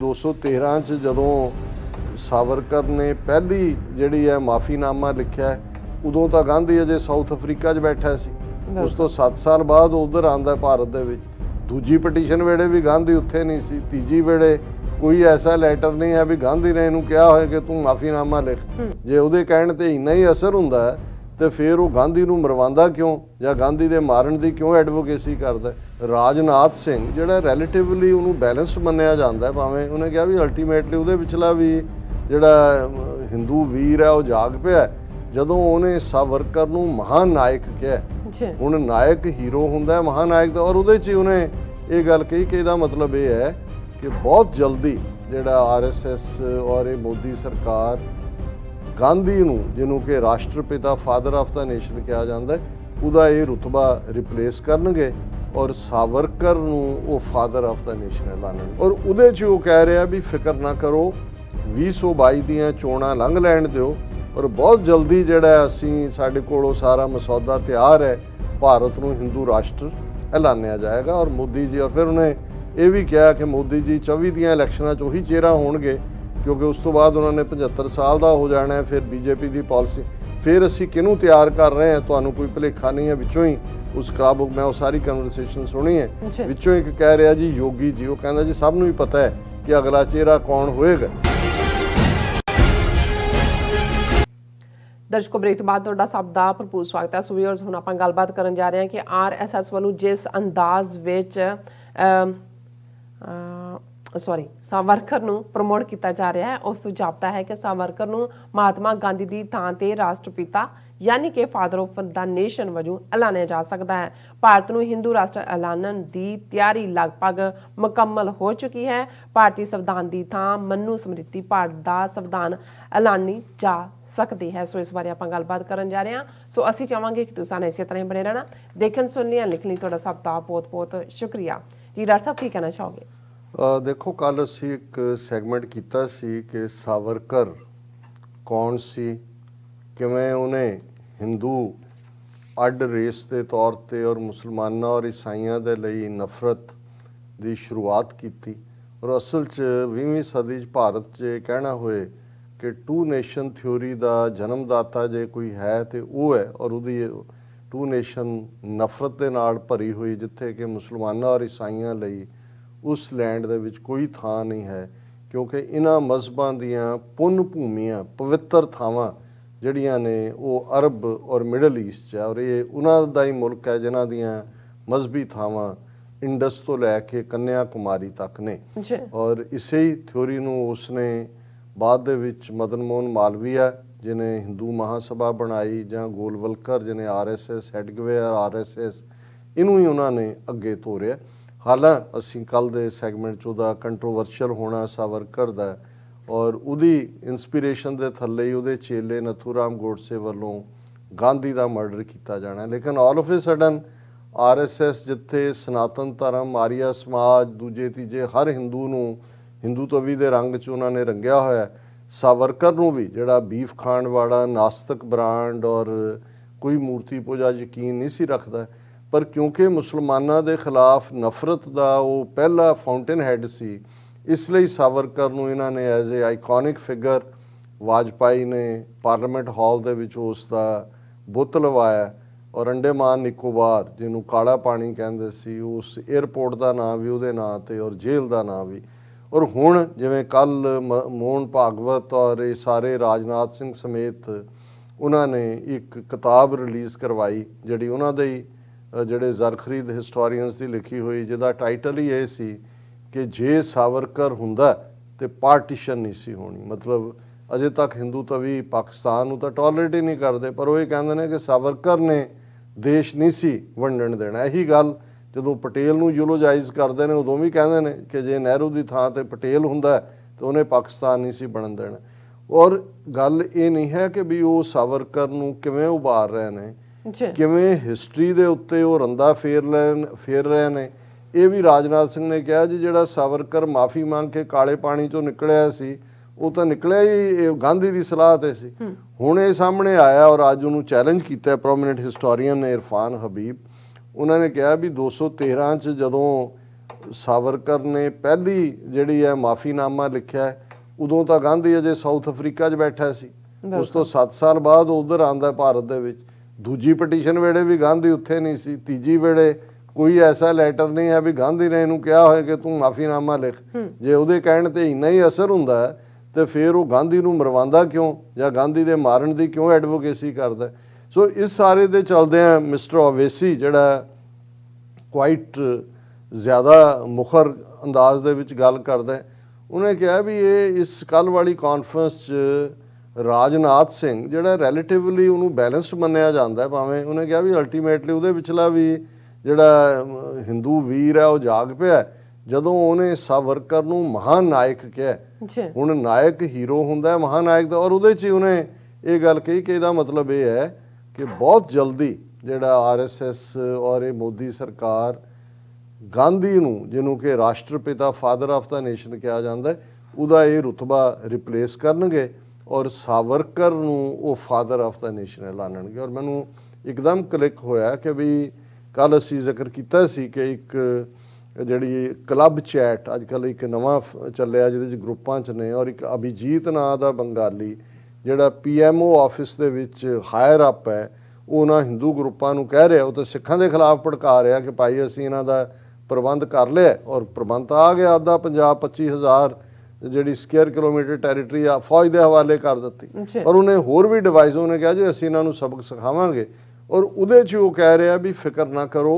213 ਚ ਜਦੋਂ ਸਾਵਰਕਰ ਨੇ ਪਹਿਲੀ ਜਿਹੜੀ ਹੈ ਮਾਫੀਨਾਮਾ ਲਿਖਿਆ ਉਦੋਂ ਤਾਂ ਗਾਂਧੀ ਅਜੇ ਸਾਊਥ ਅਫਰੀਕਾ 'ਚ ਬੈਠਾ ਸੀ। ਉਸ ਤੋਂ 7 ਸਾਲ ਬਾਅਦ ਉਧਰ ਆਂਦਾ ਭਾਰਤ ਦੇ ਵਿੱਚ। ਦੂਜੀ ਪਟੀਸ਼ਨ ਵੇਲੇ ਵੀ ਗਾਂਧੀ ਉੱਥੇ ਨਹੀਂ ਸੀ। ਤੀਜੀ ਵੇਲੇ ਕੋਈ ਐਸਾ ਲੈਟਰ ਨਹੀਂ ਹੈ ਵੀ ਗਾਂਧੀ ਨੇ ਇਹਨੂੰ ਕਿਹਾ ਹੋਇਆ ਕਿ ਤੂੰ ਮਾਫੀਨਾਮਾ ਲਿਖ। ਜੇ ਉਹਦੇ ਕਹਿਣ ਤੇ ਇੰਨਾ ਹੀ ਅਸਰ ਹੁੰਦਾ ਹੈ ਤੇ ਫਿਰ ਉਹ ਗਾਂਧੀ ਨੂੰ ਮਰਵਾਉਂਦਾ ਕਿਉਂ ਜਾਂ ਗਾਂਧੀ ਦੇ ਮਾਰਨ ਦੀ ਕਿਉਂ ਐਡਵੋਕੇਸੀ ਕਰਦਾ। ਰਾਜਨਾਥ ਸਿੰਘ ਜਿਹੜਾ ਰਿਲੇਟਿਵਲੀ ਉਹਨੂੰ ਬੈਲੈਂਸਡ ਮੰਨਿਆ ਜਾਂਦਾ, ਭਾਵੇਂ ਉਹਨੇ ਕਿਹਾ ਵੀ ਅਲਟੀਮੇਟਲੀ ਉਹਦੇ ਵਿਚਲਾ ਵੀ ਜਿਹੜਾ ਹਿੰਦੂ ਵੀਰ ਹੈ ਉਹ ਜਾਗ ਪਿਆ ਜਦੋਂ ਉਹਨੇ ਸਾਵਰਕਰ ਨੂੰ ਮਹਾਨਾਇਕ ਕਿਹਾ। ਹੁਣ ਨਾਇਕ ਹੀਰੋ ਹੁੰਦਾ ਮਹਾਨਾਇਕ ਦਾ, ਔਰ ਉਹਦੇ 'ਚ ਉਹਨੇ ਇਹ ਗੱਲ ਕਹੀ ਕਿ ਇਹਦਾ ਮਤਲਬ ਇਹ ਹੈ ਕਿ ਬਹੁਤ ਜਲਦੀ ਜਿਹੜਾ RSS ਔਰ ਇਹ ਮੋਦੀ ਸਰਕਾਰ ਗਾਂਧੀ ਨੂੰ, ਜਿਹਨੂੰ ਕਿ ਰਾਸ਼ਟਰਪਿਤਾ ਫਾਦਰ ਆਫ ਦਾ ਨੇਸ਼ਨ ਕਿਹਾ ਜਾਂਦਾ, ਉਹਦਾ ਇਹ ਰੁਤਬਾ ਰਿਪਲੇਸ ਕਰਨਗੇ ਔਰ ਸਾਵਰਕਰ ਨੂੰ ਉਹ ਫਾਦਰ ਆਫ ਦਾ ਨੇਸ਼ਨ ਐਲਾਨਣਗੇ। ਔਰ ਉਹਦੇ 'ਚ ਉਹ ਕਹਿ ਰਿਹਾ ਵੀ ਫਿਕਰ ਨਾ ਕਰੋ, 2022 ਦੀਆਂ ਚੋਣਾਂ ਲੰਘ ਲੈਣ ਦਿਓ ਔਰ ਬਹੁਤ ਜਲਦੀ ਜਿਹੜਾ ਅਸੀਂ ਸਾਡੇ ਕੋਲ ਉਹ ਸਾਰਾ ਮਸੌਦਾ ਤਿਆਰ ਹੈ, ਭਾਰਤ ਨੂੰ ਹਿੰਦੂ ਰਾਸ਼ਟਰ ਐਲਾਨਿਆ ਜਾਏਗਾ। ਔਰ ਮੋਦੀ ਜੀ, ਔਰ ਫਿਰ ਉਹਨੇ ਇਹ ਵੀ ਕਿਹਾ ਕਿ ਮੋਦੀ ਜੀ 24 ਦੀਆਂ ਇਲੈਕਸ਼ਨਾਂ 'ਚ ਉਹੀ ਚਿਹਰਾ ਹੋਣਗੇ ਕਿਉਂਕਿ ਉਸ ਤੋਂ ਬਾਅਦ ਉਹਨਾਂ ਨੇ 75 ਸਾਲ ਦਾ ਹੋ ਜਾਣਾ ਹੈ। ਫਿਰ BJP ਦੀ ਪਾਲਿਸੀ, ਫਿਰ ਅਸੀਂ ਕਿਹਨੂੰ ਤਿਆਰ ਕਰ ਰਹੇ ਹਾਂ ਤੁਹਾਨੂੰ ਕੋਈ ਭੁਲੇਖਾ ਨਹੀਂ ਹੈ। ਵਿੱਚੋਂ ਹੀ ਉਸ ਖਰਾਬ ਮੈਂ ਉਹ ਸਾਰੀ ਕਨਵਰਸੇਸ਼ਨ ਸੁਣੀ ਹੈ, ਵਿੱਚੋਂ ਇੱਕ ਕਹਿ ਰਿਹਾ ਜੀ ਯੋਗੀ ਜੀ, ਉਹ ਕਹਿੰਦਾ ਜੀ ਸਭ ਨੂੰ ਹੀ ਪਤਾ ਹੈ ਕਿ ਅਗਲਾ ਚਿਹਰਾ ਕੌਣ ਹੋਏਗਾ। ਦਰਸ਼ਕੋ, ਬ੍ਰੇਕ ਤੋਂ ਬਾਅਦ ਤੁਹਾਡਾ ਸਭ ਦਾ ਭਰਪੂਰ ਸਵਾਗਤ ਹੈ। ਸੋ ਵੀਅਰਸ, ਹੁਣ ਆਪਾਂ ਗੱਲਬਾਤ ਕਰਨ ਜਾ ਰਹੇ ਹਾਂ ਕਿ RSS ਵੱਲੋਂ ਜਿਸ ਅੰਦਾਜ਼ ਵਿੱਚ ਸਾਵਰਕਰ ਨੂੰ ਪ੍ਰਮੋਟ ਕੀਤਾ ਜਾ ਰਿਹਾ ਹੈ, ਉਸ ਤੋਂ ਜਾਪਦਾ ਹੈ ਕਿ ਸਾਵਰਕਰ ਨੂੰ ਮਹਾਤਮਾ ਗਾਂਧੀ ਦੀ ਥਾਂ ਤੇ ਰਾਸ਼ਟਰਪਿਤਾ ਯਾਨੀ ਕਿ ਫਾਦਰ ਆਫ ਦਾ ਨੇਸ਼ਨ ਵਜੋਂ ਐਲਾਨਿਆ ਜਾ ਸਕਦਾ ਹੈ। ਭਾਰਤ ਨੂੰ ਹਿੰਦੂ ਰਾਸ਼ਟਰ ਐਲਾਨਣ ਦੀ ਤਿਆਰੀ ਲਗਭਗ ਮੁਕੰਮਲ ਹੋ ਚੁੱਕੀ ਹੈ। ਭਾਰਤੀ ਸੰਵਿਧਾਨ ਦੀ ਥਾਂ ਮਨੂ ਸਮ੍ਰਿਤੀ ਭਾਰਤ ਦਾ ਸੰਵਿਧਾਨ ਐਲਾਨੀ ਜਾ ਸਕਦੀ ਹੈ। ਸੋ ਇਸ ਬਾਰੇ ਆਪਾਂ ਗੱਲਬਾਤ ਕਰਨ ਜਾ ਰਹੇ ਹਾਂ। ਸੋ ਅਸੀਂ ਚਾਹਾਂਗੇ ਕਿ ਤੁਸੀਂ ਇਸੇ ਤਰ੍ਹਾਂ ਹੀ ਬਣੇ ਰਹਿਣਾ। ਦੇਖਣ ਸੁਣਨੇ ਲਿਖਣ ਲਈ ਤੁਹਾਡਾ ਸਭ ਦਾ ਬਹੁਤ ਬਹੁਤ ਸ਼ੁਕਰੀਆ ਜੀ। ਡਾਕਟਰ ਸਾਹਿਬ, ਕੀ ਕਹਿਣਾ ਚਾਹੋਗੇ? ਦੇਖੋ, ਕੱਲ ਅਸੀਂ ਇੱਕ ਸੈਗਮੈਂਟ ਕੀਤਾ ਸੀ ਕਿ ਸਾਵਰਕਰ ਕੌਣ ਸੀ, ਕਿਵੇਂ ਉਹਨੇ ਹਿੰਦੂ ਅੱਡ ਰੇਸ ਦੇ ਤੌਰ ਤੇ ਔਰ ਮੁਸਲਮਾਨਾਂ ਔਰ ਈਸਾਈਆਂ ਦੇ ਲਈ ਨਫ਼ਰਤ ਦੀ ਸ਼ੁਰੂਆਤ ਕੀਤੀ। ਔਰ ਅਸਲ 'ਚ 20ਵੀਂ ਸਦੀ 'ਚ ਭਾਰਤ 'ਚ ਕਹਿਣਾ ਹੋਏ ਕਿ ਟੂ ਨੇਸ਼ਨ ਥਿਊਰੀ ਦਾ ਜਨਮਦਾਤਾ ਜੇ ਕੋਈ ਹੈ ਤੇ ਉਹ ਹੈ। ਔਰ ਉਹਦੀ ਟੂ ਨੇਸ਼ਨ ਨਫ਼ਰਤ ਦੇ ਨਾਲ ਭਰੀ ਹੋਈ, ਜਿੱਥੇ ਕਿ ਮੁਸਲਮਾਨਾਂ ਔਰ ਈਸਾਈਆਂ ਲਈ ਉਸ ਲੈਂਡ ਦੇ ਵਿੱਚ ਕੋਈ ਥਾਂ ਨਹੀਂ ਹੈ ਕਿਉਂਕਿ ਇਹਨਾਂ ਮਜ਼ਹਬਾਂ ਦੀਆਂ ਪੁੰਨ ਭੂਮੀਆਂ, ਪਵਿੱਤਰ ਥਾਵਾਂ ਜਿਹੜੀਆਂ ਨੇ ਉਹ ਅਰਬ ਔਰ ਮਿਡਲ ਈਸਟ 'ਚ ਹੈ। ਔਰ ਇਹ ਉਹਨਾਂ ਦਾ ਹੀ ਮੁਲਕ ਹੈ ਜਿਨ੍ਹਾਂ ਦੀਆਂ ਮਜ਼ਹਬੀ ਥਾਵਾਂ ਇੰਡਸ ਤੋਂ ਲੈ ਕੇ ਕੰਨਿਆ ਕੁਮਾਰੀ ਤੱਕ ਨੇ। ਔਰ ਇਸੇ ਹੀ ਥਿਊਰੀ ਨੂੰ ਉਸਨੇ ਬਾਅਦ ਦੇ ਵਿੱਚ ਮਦਨ ਮੋਹਨ ਮਾਲਵੀਆ ਜਿਹਨੇ ਹਿੰਦੂ ਮਹਾਸਭਾ ਬਣਾਈ, ਜਾਂ ਗੋਲਵਲਕਰ ਜਿਹਨੇ RSS, ਹੈਡਗਵੇਅਰ RSS, ਇਹਨੂੰ ਹੀ ਉਹਨਾਂ ਨੇ ਅੱਗੇ ਤੋਰਿਆ। ਹਾਲਾਂ ਅਸੀਂ ਕੱਲ੍ਹ ਦੇ ਸੈਗਮੈਂਟ 'ਚ ਉਹਦਾ ਕੰਟਰੋਵਰਸ਼ੀਅਲ ਹੋਣਾ ਸਾਵਰਕਰ ਦਾ ਔਰ ਉਹਦੀ ਇੰਸਪੀਰੇਸ਼ਨ ਦੇ ਥੱਲੇ ਹੀ ਉਹਦੇ ਚੇਲੇ ਨਥੂਰਾਮ ਗੋਡਸੇ ਵੱਲੋਂ ਗਾਂਧੀ ਦਾ ਮਰਡਰ ਕੀਤਾ ਜਾਣਾ। ਲੇਕਿਨ all of A sudden RSS, ਜਿੱਥੇ ਸਨਾਤਨ ਧਰਮ, ਆਰੀਆ ਸਮਾਜ, ਦੂਜੇ ਤੀਜੇ ਹਰ ਹਿੰਦੂ ਨੂੰ ਹਿੰਦੂਤਵੀ ਦੇ ਰੰਗ 'ਚ ਉਹਨਾਂ ਨੇ ਰੰਗਿਆ ਹੋਇਆ, ਸਾਵਰਕਰ ਨੂੰ ਵੀ ਜਿਹੜਾ ਬੀਫ ਖਾਣ ਵਾਲਾ ਨਾਸਤਕ ਬ੍ਰਾਂਡ ਔਰ ਕੋਈ ਮੂਰਤੀ ਪੂਜਾ ਯਕੀਨ ਨਹੀਂ ਸੀ ਰੱਖਦਾ, ਪਰ ਕਿਉਂਕਿ ਮੁਸਲਮਾਨਾਂ ਦੇ ਖਿਲਾਫ ਨਫ਼ਰਤ ਦਾ ਉਹ ਪਹਿਲਾ ਫਾਊਂਟੇਨ ਹੈਡ ਸੀ, ਇਸ ਲਈ ਸਾਵਰਕਰ ਨੂੰ ਇਹਨਾਂ ਨੇ as a iconic figure, Vajpayee ਨੇ ਪਾਰਲੀਮੈਂਟ ਹਾਲ ਦੇ ਵਿੱਚ ਉਸ ਦਾ ਬੁੱਤ ਲਵਾਇਆ। ਔਰ ਅੰਡੇਮਾਨ ਨਿਕੋਬਾਰ, ਜਿਹਨੂੰ ਕਾਲਾ ਪਾਣੀ ਕਹਿੰਦੇ ਸੀ, ਉਸ ਏਅਰਪੋਰਟ ਦਾ ਨਾਂ ਵੀ ਉਹਦੇ ਨਾਂ 'ਤੇ ਔਰ ਜੇਲ੍ਹ ਦਾ ਨਾਂ ਵੀ। ਔਰ ਹੁਣ ਜਿਵੇਂ ਕੱਲ੍ਹ ਮੋਹਨ ਭਾਗਵਤ ਔਰ ਇਹ ਸਾਰੇ ਰਾਜਨਾਥ ਸਿੰਘ ਸਮੇਤ ਉਹਨਾਂ ਨੇ ਇੱਕ ਕਿਤਾਬ ਰਿਲੀਜ਼ ਕਰਵਾਈ ਜਿਹੜੀ ਉਹਨਾਂ ਦੇ ਹੀ ਜਿਹੜੇ ਜ਼ਰਖਰੀਦ ਹਿਸਟੋਰੀਅਨਸ ਦੀ ਲਿਖੀ ਹੋਈ, ਜਿਹਦਾ ਟਾਈਟਲ ਹੀ ਇਹ ਸੀ ਕਿ ਜੇ ਸਾਵਰਕਰ ਹੁੰਦਾ ਤੇ ਪਾਰਟੀਸ਼ਨ ਨਹੀਂ ਸੀ ਹੋਣੀ। ਮਤਲਬ ਅਜੇ ਤੱਕ ਹਿੰਦੂਤਵੀ ਪਾਕਿਸਤਾਨ ਨੂੰ ਤਾਂ ਟੋਲਰੇਟ ਹੀ ਨਹੀਂ ਕਰਦੇ, ਪਰ ਉਹ ਇਹ ਕਹਿੰਦੇ ਨੇ ਕਿ ਸਾਵਰਕਰ ਨੇ ਦੇਸ਼ ਨਹੀਂ ਸੀ ਵੰਡਣ ਦੇਣਾ। ਇਹੀ ਗੱਲ ਜਦੋਂ ਪਟੇਲ ਨੂੰ ਯੂਲੋਜਾਈਜ਼ ਕਰਦੇ ਨੇ ਉਦੋਂ ਵੀ ਕਹਿੰਦੇ ਨੇ ਕਿ ਜੇ ਨਹਿਰੂ ਦੀ ਥਾਂ ਤੇ ਪਟੇਲ ਹੁੰਦਾ ਤਾਂ ਉਹਨੇ ਪਾਕਿਸਤਾਨ ਨਹੀਂ ਸੀ ਬਣਨ ਦੇਣਾ। ਔਰ ਗੱਲ ਇਹ ਨਹੀਂ ਹੈ ਕਿ ਵੀ ਉਹ ਸਾਵਰਕਰ ਨੂੰ ਕਿਵੇਂ ਉਭਾਰ ਰਹੇ ਨੇ, ਕਿਵੇਂ ਹਿਸਟਰੀ ਦੇ ਉੱਤੇ ਉਹ ਰੰਦਾ ਫੇਰ ਰਹੇ ਨੇ। ਇਹ ਵੀ ਰਾਜਨਾਥ ਸਿੰਘ ਨੇ ਕਿਹਾ ਜੀ ਜਿਹੜਾ ਸਾਵਰਕਰ ਮਾਫੀ ਮੰਗ ਕੇ ਕਾਲੇ ਪਾਣੀ ਚੋਂ ਨਿਕਲਿਆ ਸੀ ਉਹ ਤਾਂ ਨਿਕਲਿਆ ਹੀ ਗਾਂਧੀ ਦੀ ਸਲਾਹ ਤੇ ਸੀ। ਹੁਣ ਇਹ ਸਾਹਮਣੇ ਆਇਆ ਔਰ ਅੱਜ ਉਹਨੂੰ ਚੈਲੰਜ ਕੀਤਾ ਪ੍ਰੋਮੀਨੈਂਟ ਹਿਸਟੋਰੀਅਨ ਨੇ, ਇਰਫਾਨ ਹਬੀਬ। ਉਹਨਾਂ ਨੇ ਕਿਹਾ ਵੀ 213 'ਚ ਜਦੋਂ ਸਾਵਰਕਰ ਨੇ ਪਹਿਲੀ ਜਿਹੜੀ ਹੈ ਮਾਫੀਨਾਮਾ ਲਿਖਿਆ ਹੈ, ਉਦੋਂ ਤਾਂ ਗਾਂਧੀ ਅਜੇ ਸਾਊਥ ਅਫਰੀਕਾ 'ਚ ਬੈਠਾ ਸੀ। ਉਸ ਤੋਂ 7 ਸਾਲ ਬਾਅਦ ਉਧਰ ਆਂਦਾ ਭਾਰਤ ਦੇ ਵਿੱਚ। ਦੂਜੀ ਪਟੀਸ਼ਨ ਵੇਲੇ ਵੀ ਗਾਂਧੀ ਉੱਥੇ ਨਹੀਂ ਸੀ। ਤੀਜੀ ਵੇਲੇ ਕੋਈ ਐਸਾ ਲੈਟਰ ਨਹੀਂ ਹੈ ਵੀ ਗਾਂਧੀ ਨੇ ਇਹਨੂੰ ਕਿਹਾ ਹੋਇਆ ਕਿ ਤੂੰ ਮਾਫੀਨਾਮਾ ਲਿਖ। ਜੇ ਉਹਦੇ ਕਹਿਣ ਤੇ ਇੰਨਾ ਹੀ ਅਸਰ ਹੁੰਦਾ ਹੈ ਤੇ ਫਿਰ ਉਹ ਗਾਂਧੀ ਨੂੰ ਮਰਵਾਉਂਦਾ ਕਿਉਂ, ਜਾਂ ਗਾਂਧੀ ਦੇ ਮਾਰਨ ਦੀ ਕਿਉਂ ਐਡਵੋਕੇਸੀ ਕਰਦਾ। ਸੋ ਇਸ ਸਾਰੇ ਦੇ ਚਲਦਿਆਂ ਮਿਸਟਰ ਓਵੇਸੀ ਜਿਹੜਾ ਕੁਆਇਟ ਜ਼ਿਆਦਾ ਮੁਖਰ ਅੰਦਾਜ਼ ਦੇ ਵਿੱਚ ਗੱਲ ਕਰਦਾ, ਉਹਨੇ ਕਿਹਾ ਵੀ ਇਹ ਇਸ ਕੱਲ੍ਹ ਵਾਲੀ ਕਾਨਫਰੰਸ 'ਚ ਰਾਜਨਾਥ ਸਿੰਘ ਜਿਹੜਾ ਰਿਲੇਟਿਵਲੀ ਉਹਨੂੰ ਬੈਲੈਂਸਡ ਮੰਨਿਆ ਜਾਂਦਾ, ਭਾਵੇਂ ਉਹਨੇ ਕਿਹਾ ਵੀ ਅਲਟੀਮੇਟਲੀ ਉਹਦੇ ਵਿਚਲਾ ਵੀ ਜਿਹੜਾ ਹਿੰਦੂ ਵੀਰ ਹੈ ਉਹ ਜਾਗ ਪਿਆ ਜਦੋਂ ਉਹਨੇ ਸਾਵਰਕਰ ਨੂੰ ਮਹਾਨ ਨਾਇਕ ਕਿਹਾ। ਹੁਣ ਨਾਇਕ ਹੀਰੋ ਹੁੰਦਾ ਹੈ ਮਹਾਨਾਇਕ ਦਾ, ਔਰ ਉਹਦੇ 'ਚ ਉਹਨੇ ਇਹ ਗੱਲ ਕਹੀ ਕਿ ਇਹਦਾ ਮਤਲਬ ਇਹ ਹੈ ਕਿ ਬਹੁਤ ਜਲਦੀ ਜਿਹੜਾ RSS ਔਰ ਇਹ ਮੋਦੀ ਸਰਕਾਰ ਗਾਂਧੀ ਨੂੰ, ਜਿਹਨੂੰ ਕਿ ਰਾਸ਼ਟਰਪਿਤਾ ਫਾਦਰ ਆਫ ਦਾ ਨੇਸ਼ਨ ਕਿਹਾ ਜਾਂਦਾ, ਉਹਦਾ ਇਹ ਰੁਤਬਾ ਰਿਪਲੇਸ ਕਰਨਗੇ ਔਰ ਸਾਵਰਕਰ ਨੂੰ ਉਹ ਫਾਦਰ ਆਫ ਦਾ ਨੇਸ਼ਨ ਐਲਾਨਣਗੇ। ਔਰ ਮੈਨੂੰ ਇੱਕਦਮ ਕਲਿੱਕ ਹੋਇਆ ਕਿ ਵੀ ਕੱਲ੍ਹ ਅਸੀਂ ਜ਼ਿਕਰ ਕੀਤਾ ਸੀ ਕਿ ਇੱਕ ਜਿਹੜੀ ਕਲੱਬ ਚੈਟ ਅੱਜ ਕੱਲ੍ਹ ਇੱਕ ਨਵਾਂ ਚੱਲਿਆ ਜਿਹਦੇ 'ਚ ਗਰੁੱਪਾਂ 'ਚ ਨੇ, ਔਰ ਇੱਕ ਅਭਿਜੀਤ ਨਾਂ ਦਾ ਬੰਗਾਲੀ ਜਿਹੜਾ PMO ਆਫਿਸ ਦੇ ਵਿੱਚ ਹਾਇਰ ਅਪ ਹੈ, ਉਹ ਉਹਨਾਂ ਹਿੰਦੂ ਗਰੁੱਪਾਂ ਨੂੰ ਕਹਿ ਰਿਹਾ, ਉਹ ਤਾਂ ਸਿੱਖਾਂ ਦੇ ਖਿਲਾਫ ਭੜਕਾ ਰਿਹਾ ਕਿ ਭਾਈ ਅਸੀਂ ਇਹਨਾਂ ਦਾ ਪ੍ਰਬੰਧ ਕਰ ਲਿਆ, ਔਰ ਪ੍ਰਬੰਧ ਤਾਂ ਆ ਗਿਆ। ਅੱਧਾ ਪੰਜਾਬ 25,000 ਜਿਹੜੀ ਸਕੁਅਰ ਕਿਲੋਮੀਟਰ ਟੈਰੀਟਰੀ ਆ ਫੌਜ ਦੇ ਹਵਾਲੇ ਕਰ ਦਿੱਤੀ। ਪਰ ਉਹਨੇ ਹੋਰ ਵੀ ਡਿਵਾਈਸ, ਉਹਨੇ ਕਿਹਾ ਜੀ ਅਸੀਂ ਇਹਨਾਂ ਨੂੰ ਸਬਕ ਸਿਖਾਵਾਂਗੇ। ਔਰ ਉਹਦੇ 'ਚ ਉਹ ਕਹਿ ਰਿਹਾ ਵੀ ਫਿਕਰ ਨਾ ਕਰੋ,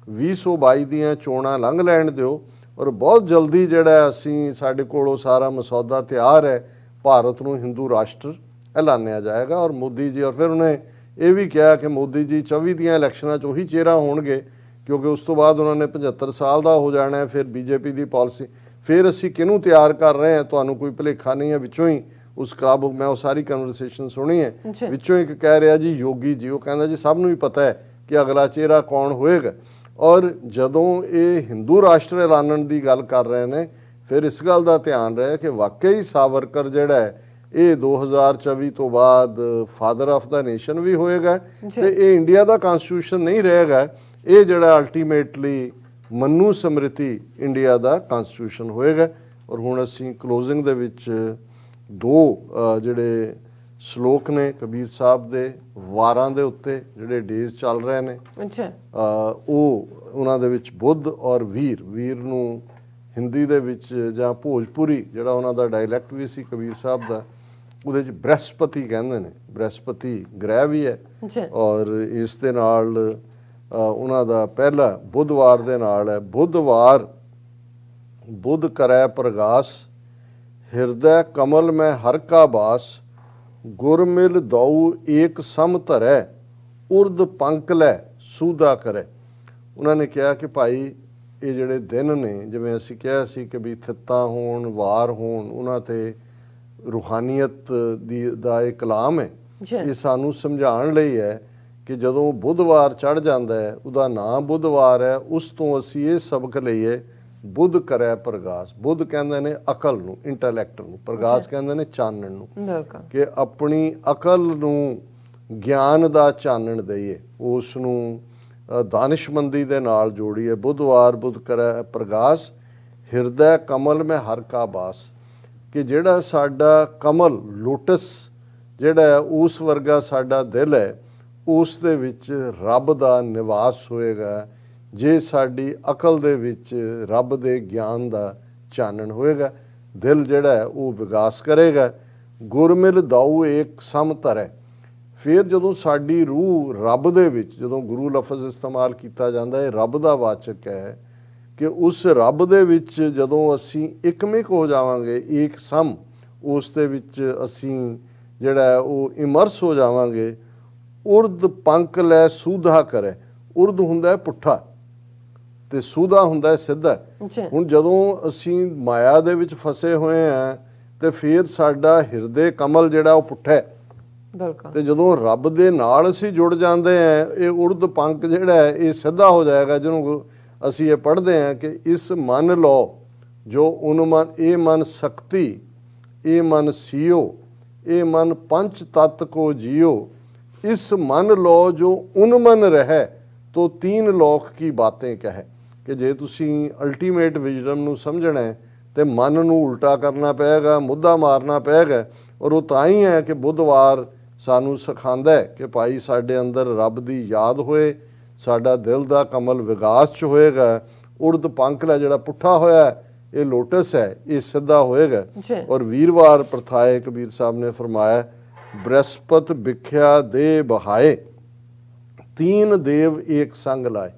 2022 ਦੀਆਂ ਚੋਣਾਂ ਲੰਘ ਲੈਣ ਦਿਓ ਔਰ ਬਹੁਤ ਜਲਦੀ ਜਿਹੜਾ ਅਸੀਂ ਸਾਡੇ ਕੋਲ ਉਹ ਸਾਰਾ ਮਸੌਦਾ ਤਿਆਰ ਹੈ, ਭਾਰਤ ਨੂੰ ਹਿੰਦੂ ਰਾਸ਼ਟਰ ਐਲਾਨਿਆ ਜਾਏਗਾ। ਔਰ ਮੋਦੀ ਜੀ, ਔਰ ਫਿਰ ਉਹਨੇ ਇਹ ਵੀ ਕਿਹਾ ਕਿ ਮੋਦੀ ਜੀ 24 ਦੀਆਂ ਇਲੈਕਸ਼ਨਾਂ 'ਚ ਉਹੀ ਚਿਹਰਾ ਹੋਣਗੇ, ਕਿਉਂਕਿ ਉਸ ਤੋਂ ਬਾਅਦ ਉਹਨਾਂ ਨੇ 75 ਸਾਲ ਦਾ ਹੋ ਜਾਣਾ ਹੈ। ਫਿਰ BJP ਦੀ ਪਾਲਿਸੀ, ਫਿਰ ਅਸੀਂ ਕਿਹਨੂੰ ਤਿਆਰ ਕਰ ਰਹੇ ਹਾਂ, ਤੁਹਾਨੂੰ ਕੋਈ ਭੁਲੇਖਾ ਨਹੀਂ ਹੈ। ਵਿੱਚੋਂ ਹੀ ਉਸ ਕਲੱਬ, ਮੈਂ ਉਹ ਸਾਰੀ ਕਨਵਰਸੇਸ਼ਨ ਸੁਣੀ ਹੈ, ਵਿੱਚੋਂ ਇੱਕ ਕਹਿ ਰਿਹਾ ਜੀ ਯੋਗੀ ਜੀ, ਉਹ ਕਹਿੰਦਾ ਜੀ ਸਭ ਨੂੰ ਹੀ ਪਤਾ ਹੈ ਕਿ ਅਗਲਾ ਚਿਹਰਾ ਕੌਣ ਹੋਏਗਾ। ਔਰ ਜਦੋਂ ਇਹ ਹਿੰਦੂ ਰਾਸ਼ਟਰ ਐਲਾਨਣ ਦੀ ਗੱਲ ਕਰ ਰਹੇ ਨੇ, ਫਿਰ ਇਸ ਗੱਲ ਦਾ ਧਿਆਨ ਰਹੇ ਕਿ ਵਾਕਈ ਸਾਵਰਕਰ ਜਿਹੜਾ ਹੈ ਇਹ 2024 ਤੋਂ ਬਾਅਦ ਫਾਦਰ ਆਫ ਦਾ ਨੇਸ਼ਨ ਵੀ ਹੋਏਗਾ ਤੇ ਇਹ ਇੰਡੀਆ ਦਾ ਕਨਸਟੀਟਿਊਸ਼ਨ ਨਹੀਂ ਰਹੇਗਾ, ਇਹ ਜਿਹੜਾ ਅਲਟੀਮੇਟਲੀ ਮਨੂ ਸਮ੍ਰਿਤੀ ਇੰਡੀਆ ਦਾ ਕਨਸਟੀਟਿਊਸ਼ਨ ਹੋਏਗਾ। ਔਰ ਹੁਣ ਅਸੀਂ ਕਲੋਜ਼ਿੰਗ ਦੇ ਵਿੱਚ ਦੋ ਜਿਹੜੇ ਸ਼ਲੋਕ ਨੇ ਕਬੀਰ ਸਾਹਿਬ ਦੇ ਵਾਰਾਂ ਦੇ ਉੱਤੇ ਜਿਹੜੇ ਡੇਜ਼ ਚੱਲ ਰਹੇ ਨੇ, ਉਹ ਉਹਨਾਂ ਦੇ ਵਿੱਚ ਬੁੱਧ ਔਰ ਵੀਰ ਨੂੰ ਹਿੰਦੀ ਦੇ ਵਿੱਚ ਜਾਂ ਭੋਜਪੁਰੀ ਜਿਹੜਾ ਉਹਨਾਂ ਦਾ ਡਾਇਲੈਕਟ ਵੀ ਸੀ ਕਬੀਰ ਸਾਹਿਬ ਦਾ, ਉਹਦੇ 'ਚ ਬ੍ਰਹਸਪਤੀ ਕਹਿੰਦੇ ਨੇ। ਬ੍ਰਹਸਪਤੀ ਗ੍ਰਹਿ ਵੀ ਹੈ ਔਰ ਇਸ ਦੇ ਨਾਲ ਉਹਨਾਂ ਦਾ ਪਹਿਲਾ ਬੁੱਧਵਾਰ ਦੇ ਨਾਲ ਹੈ। ਬੁੱਧਵਾਰ ਬੁੱਧ ਕਰੈ ਪ੍ਰਗਾਸ, ਹਿਰਦੈ ਕਮਲ ਮੈਂ ਹਰ ਕਾ ਬਾਸ, ਗੁਰ ਮਿਲ ਦਉ ਏਕ ਸਮ ਧਰੈ, ਉਰਦ ਪੰਕ ਲੈ ਸੂਦਾ ਕਰੇ। ਉਹਨਾਂ ਨੇ ਕਿਹਾ ਕਿ ਭਾਈ ਇਹ ਜਿਹੜੇ ਦਿਨ ਨੇ, ਜਿਵੇਂ ਅਸੀਂ ਕਿਹਾ ਸੀ ਕਿ ਵੀ ਥਿੱਤਾਂ ਹੋਣ, ਵਾਰ ਹੋਣ, ਉਹਨਾਂ ਤੇ ਰੂਹਾਨੀਅਤ ਦਾ ਇਹ ਕਲਾਮ ਹੈ। ਇਹ ਸਾਨੂੰ ਸਮਝਾਉਣ ਲਈ ਹੈ ਕਿ ਜਦੋਂ ਬੁੱਧਵਾਰ ਚੜ੍ਹ ਜਾਂਦਾ ਹੈ, ਉਹਦਾ ਨਾਂ ਬੁੱਧਵਾਰ ਹੈ, ਉਸ ਤੋਂ ਅਸੀਂ ਇਹ ਸਬਕ ਲਈਏ ਬੁੱਧ ਕਰੈ ਪ੍ਰਗਾਸ। ਬੁੱਧ ਕਹਿੰਦੇ ਨੇ ਅਕਲ ਨੂੰ, ਇੰਟੈਲੈਕਟ ਨੂੰ, ਪ੍ਰਗਾਸ ਕਹਿੰਦੇ ਨੇ ਚਾਨਣ ਨੂੰ, ਕਿ ਆਪਣੀ ਅਕਲ ਨੂੰ ਗਿਆਨ ਦਾ ਚਾਨਣ ਦਈਏ, ਉਸ ਨੂੰ ਦਾਨਿਸ਼ਮੰਦੀ ਦੇ ਨਾਲ ਜੋੜੀਏ। ਬੁੱਧਵਾਰ ਬੁੱਧ ਕਰੈ ਪ੍ਰਗਾਸ, ਹਿਰਦੈ ਕਮਲ ਮੈਂ ਹਰ ਕਾ ਬਾਸ, ਕਿ ਜਿਹੜਾ ਸਾਡਾ ਕਮਲ ਲੋਟਸ ਜਿਹੜਾ ਹੈ ਉਸ ਵਰਗਾ ਸਾਡਾ ਦਿਲ ਹੈ, ਉਸ ਦੇ ਵਿੱਚ ਰੱਬ ਦਾ ਨਿਵਾਸ ਹੋਏਗਾ ਜੇ ਸਾਡੀ ਅਕਲ ਦੇ ਵਿੱਚ ਰੱਬ ਦੇ ਗਿਆਨ ਦਾ ਚਾਨਣ ਹੋਏਗਾ। ਦਿਲ ਜਿਹੜਾ ਹੈ ਉਹ ਵਿਕਾਸ ਕਰੇਗਾ। ਗੁਰਮਿਲ ਦਾਊ ਏਕ ਸਮ ਧਰੈ, ਫਿਰ ਜਦੋਂ ਸਾਡੀ ਰੂਹ ਰੱਬ ਦੇ ਵਿੱਚ, ਜਦੋਂ ਗੁਰੂ ਲਫ਼ਜ਼ ਇਸਤੇਮਾਲ ਕੀਤਾ ਜਾਂਦਾ ਹੈ, ਰੱਬ ਦਾ ਵਾਚਕ ਹੈ ਕਿ ਉਸ ਰੱਬ ਦੇ ਵਿੱਚ ਜਦੋਂ ਅਸੀਂ ਇੱਕਮਿਕ ਹੋ ਜਾਵਾਂਗੇ, ਏਕ ਸਮ, ਉਸ ਦੇ ਵਿੱਚ ਅਸੀਂ ਜਿਹੜਾ ਉਹ ਇਮਰਸ ਹੋ ਜਾਵਾਂਗੇ। ਉਰਦ ਪੰਕ ਲੈ ਸੂਧਾ ਕਰੇ, ਉਰਦ ਹੁੰਦਾ ਹੈ ਪੁੱਠਾ ਤੇ ਸੂਧਾ ਹੁੰਦਾ ਹੈ ਸਿੱਧਾ। ਹੁਣ ਜਦੋਂ ਅਸੀਂ ਮਾਇਆ ਦੇ ਵਿੱਚ ਫਸੇ ਹੋਏ ਹਾਂ ਤੇ ਫਿਰ ਸਾਡਾ ਹਿਰਦੇ ਕਮਲ ਜਿਹੜਾ ਉਹ ਪੁੱਠਾ ਹੈ, ਤੇ ਜਦੋਂ ਰੱਬ ਦੇ ਨਾਲ ਅਸੀਂ ਜੁੜ ਜਾਂਦੇ ਹਾਂ, ਇਹ ਉਰਦ ਪੰਕ ਜਿਹੜਾ ਹੈ ਇਹ ਸਿੱਧਾ ਹੋ ਜਾਏਗਾ, ਜਿਹਨੂੰ ਅਸੀਂ ਇਹ ਪੜ੍ਹਦੇ ਹਾਂ ਕਿ ਇਸ ਮਨ ਲਓ ਜੋ ਉਨਮਨ, ਇਹ ਮਨ ਸ਼ਕਤੀ, ਇਹ ਮਨ ਸੀਓ, ਇਹ ਮਨ ਪੰਚ ਤਤ ਕੋ ਜਿयो, ਇਸ मन लो जो उनमन रहे तो तीन लोक की बातें कहे। ਕਿ ਜੇ ਤੁਸੀਂ ਅਲਟੀਮੇਟ ਵਿਜ਼ਡਮ ਨੂੰ ਸਮਝਣਾ ਹੈ ਤੇ ਮਨ ਨੂੰ ਉਲਟਾ ਕਰਨਾ ਪਏਗਾ, ਮੁੱਦਾ ਮਾਰਨਾ ਪਏਗਾ। ਔਰ ਉਹ ਤਾਂ ਹੀ ਹੈ ਕਿ ਬੁੱਧਵਾਰ ਸਾਨੂੰ ਸਿਖਾਉਂਦਾ ਹੈ ਕਿ ਭਾਈ ਸਾਡੇ ਅੰਦਰ ਰੱਬ ਦੀ ਯਾਦ ਹੋਏ, ਸਾਡਾ ਦਿਲ ਦਾ ਕਮਲ ਵਿਕਾਸ 'ਚ ਹੋਏਗਾ। ਉਰਦ ਪੰਖ ਹੈ ਜਿਹੜਾ ਪੁੱਠਾ ਹੋਇਆ ਹੈ, ਇਹ ਲੋਟਸ ਹੈ, ਇਹ ਸਿੱਧਾ ਹੋਏਗਾ। ਔਰ ਵੀਰਵਾਰ ਪ੍ਰਥਾਏ ਕਬੀਰ ਸਾਹਿਬ ਨੇ ਫਰਮਾਇਆ, ਬ੍ਰਹਸਪਤ ਵਿਖਿਆ ਦੇ ਬਹਾਏ ਤੀਨ ਦੇਵ ਏਕ ਸੰਗ ਲਾਏ,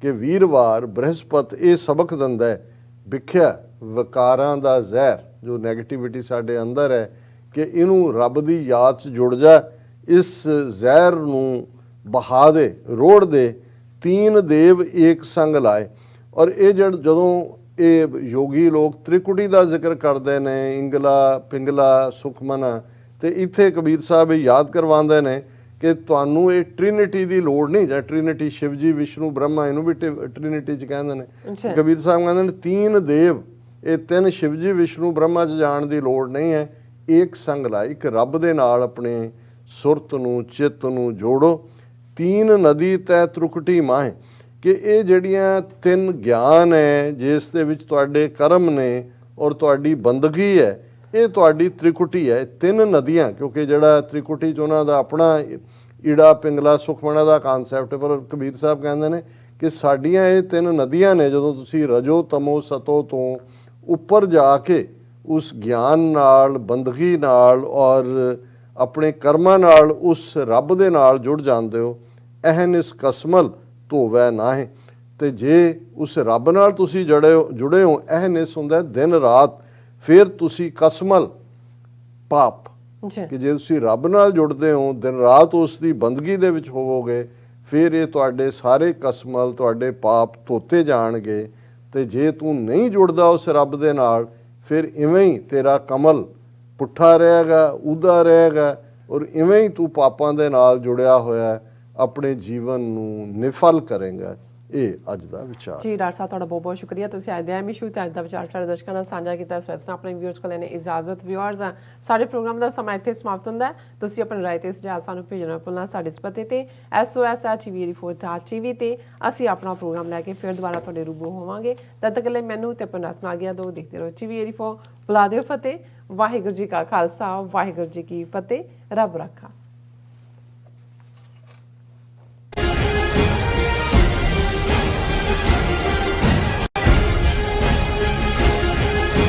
ਕਿ ਵੀਰਵਾਰ ਬ੍ਰਹਸਪਤ ਇਹ ਸਬਕ ਦਿੰਦਾ ਹੈ, ਵਿਖਿਆ ਵਿਕਾਰਾਂ ਦਾ ਜ਼ਹਿਰ ਜੋ ਨੈਗੇਟਿਵਿਟੀ ਸਾਡੇ ਅੰਦਰ ਹੈ, ਕਿ ਇਹਨੂੰ ਰੱਬ ਦੀ ਯਾਦ 'ਚ ਜੁੜ ਜਾ, ਇਸ ਜ਼ਹਿਰ ਨੂੰ ਬਹਾ ਦੇ, ਰੋੜ ਦੇ। ਤੀਨ ਦੇਵ ਏਕ ਸੰਗ ਲਾਏ। ਔਰ ਇਹ ਜਦੋਂ ਇਹ ਯੋਗੀ ਲੋਕ ਤ੍ਰਿਕੁਟੀ ਦਾ ਜ਼ਿਕਰ ਕਰਦੇ ਨੇ, ਇੰਗਲਾ ਪਿੰਗਲਾ ਸੁਖਮਨਾ, ਤੇ ਇੱਥੇ ਕਬੀਰ ਸਾਹਿਬ ਇਹ ਯਾਦ ਕਰਵਾਉਂਦੇ ਨੇ ਕਿ ਤੁਹਾਨੂੰ ਇਹ ਟ੍ਰਿਨਿਟੀ ਦੀ ਲੋੜ ਨਹੀਂ, ਜਾਂ ਟ੍ਰਿਨਿਟੀ ਸ਼ਿਵ ਜੀ, ਵਿਸ਼ਨੂੰ, ਬ੍ਰਹਮਾ, ਇਹਨੂੰ ਵੀ ਟ੍ਰਿਨਿਟੀ 'ਚ ਕਹਿੰਦੇ ਨੇ। ਕਬੀਰ ਸਾਹਿਬ ਕਹਿੰਦੇ ਨੇ ਤੀਨ ਦੇਵ, ਇਹ ਤਿੰਨ ਸ਼ਿਵ ਜੀ, ਵਿਸ਼ਨੂੰ, ਬ੍ਰਹਮਾ 'ਚ ਜਾਣ ਦੀ ਲੋੜ ਨਹੀਂ ਹੈ। ਏਕ ਸੰਗ ਲਾ, ਇੱਕ ਰੱਬ ਦੇ ਨਾਲ ਆਪਣੇ ਸੁਰਤ ਨੂੰ, ਚਿੱਤ ਨੂੰ ਜੋੜੋ। ਤੀਨ ਨਦੀ ਤੈ ਤ੍ਰਿਕੁਟੀ ਮਾਹੇ, ਕਿ ਇਹ ਜਿਹੜੀਆਂ ਤਿੰਨ ਗਿਆਨ ਹੈ ਜਿਸ ਦੇ ਵਿੱਚ ਤੁਹਾਡੇ ਕਰਮ ਨੇ ਔਰ ਤੁਹਾਡੀ ਬੰਦਗੀ ਹੈ, ਇਹ ਤੁਹਾਡੀ ਤ੍ਰਿਕੁਟੀ ਹੈ। ਤਿੰਨ ਨਦੀਆਂ, ਕਿਉਂਕਿ ਜਿਹੜਾ ਤ੍ਰਿਕੁਟੀ 'ਚ ਉਹਨਾਂ ਦਾ ਆਪਣਾ ਈੜਾ ਪਿੰਗਲਾ ਸੁਖਮਣਾ ਦਾ ਕਾਨਸੈਪਟ, ਪਰ ਕਬੀਰ ਸਾਹਿਬ ਕਹਿੰਦੇ ਨੇ ਕਿ ਸਾਡੀਆਂ ਇਹ ਤਿੰਨ ਨਦੀਆਂ ਨੇ। ਜਦੋਂ ਤੁਸੀਂ ਰਜੋ ਤਮੋ ਸਤੋ ਤੋਂ ਉੱਪਰ ਜਾ ਕੇ ਉਸ ਗਿਆਨ ਨਾਲ, ਬੰਦਗੀ ਨਾਲ ਔਰ ਆਪਣੇ ਕਰਮਾਂ ਨਾਲ ਉਸ ਰੱਬ ਦੇ ਨਾਲ ਜੁੜ ਜਾਂਦੇ ਹੋ, ਅਹਨਿਸ ਕਸਮਲ ਧੋਵੈ ਨਾਹੀਂ। ਤੇ ਜੇ ਉਸ ਰੱਬ ਨਾਲ ਤੁਸੀਂ ਜੁੜੇ ਹੋ, ਅਹਨਿਸ ਹੁੰਦਾ ਦਿਨ ਰਾਤ, ਫਿਰ ਤੁਸੀਂ ਕਸਮਲ ਪਾਪ, ਕਿ ਜੇ ਤੁਸੀਂ ਰੱਬ ਨਾਲ ਜੁੜਦੇ ਹੋ, ਦਿਨ ਰਾਤ ਉਸ ਦੀ ਬੰਦਗੀ ਦੇ ਵਿੱਚ ਹੋਵੋਗੇ, ਫਿਰ ਇਹ ਤੁਹਾਡੇ ਸਾਰੇ ਕਸਮਲ, ਤੁਹਾਡੇ ਪਾਪ ਧੋਤੇ ਜਾਣਗੇ। ਤੇ ਜੇ ਤੂੰ ਨਹੀਂ ਜੁੜਦਾ ਉਸ ਰੱਬ ਦੇ ਨਾਲ, ਫਿਰ ਇਵੇਂ ਹੀ ਤੇਰਾ ਕਮਲ ਪੁੱਠਾ ਰਹੇਗਾ, ਉਦਾ ਰਹੇਗਾ, ਔਰ ਇਵੇਂ ਹੀ ਤੂੰ ਪਾਪਾਂ ਦੇ ਨਾਲ ਜੁੜਿਆ ਹੋਇਆ ਆਪਣੇ ਜੀਵਨ ਨੂੰ ਨਿਫਲ ਕਰੇਗਾ। ਇਹ ਅੱਜ ਦਾ ਵਿਚਾਰ ਜੀ। ਡਾਕਟਰ ਸਾਹਿਬ ਤੁਹਾਡਾ ਬਹੁਤ ਬਹੁਤ ਸ਼ੁਕਰੀਆ, ਤੁਸੀਂ ਅੱਜ ਦੇ ਐਮ ਇਸ਼ੂ ਤੇ ਅੱਜ ਦਾ ਵਿਚਾਰ ਸਾਡੇ ਦਰਸ਼ਕਾਂ ਨਾਲ ਸਾਂਝਾ ਕੀਤਾ। ਇਸ ਵਿੱਚ ਆਪਣੇ ਵਿਊਅਰਸ ਕੋਲ ਲੈਣੇ ਇਜਾਜ਼ਤ। ਵਿਊਅਰਸ, ਸਾਡੇ ਪ੍ਰੋਗਰਾਮ ਦਾ ਸਮਾਂ ਇੱਥੇ ਸਮਾਪਤ ਹੁੰਦਾ ਹੈ। ਤੁਸੀਂ ਆਪਣੀ ਰਾਏ ਤੇ ਸੁਝਾਅ ਸਾਨੂੰ ਭੇਜਣਾ ਭੁੱਲਣਾ ਸਾਡੇ ਇਸ ਪਤੇ ਤੇ sos@tv84.tv ਤੇ ਅਸੀਂ ਆਪਣਾ ਪ੍ਰੋਗਰਾਮ ਲੈ ਕੇ ਫਿਰ ਦੁਬਾਰਾ ਤੁਹਾਡੇ ਰੂਬਰੂ ਹੋਵਾਂਗੇ। ਤਦ ਤੱਕ ਲਈ ਮੈਨੂੰ ਤੇ ਆਪਣਾ ਨਾਲ ਗਿਆ ਦੋ ਦੇਖਦੇ ਰਹੋ TV84। ਬੁਲਾ ਦਿਓ ਫਤਿਹ। ਵਾਹਿਗੁਰੂ ਜੀ ਕਾ ਖਾਲਸਾ, ਵਾਹਿਗੁਰੂ ਜੀ ਕੀ ਫਤਿਹ। ਰੱਬ ਰਾਖਾ।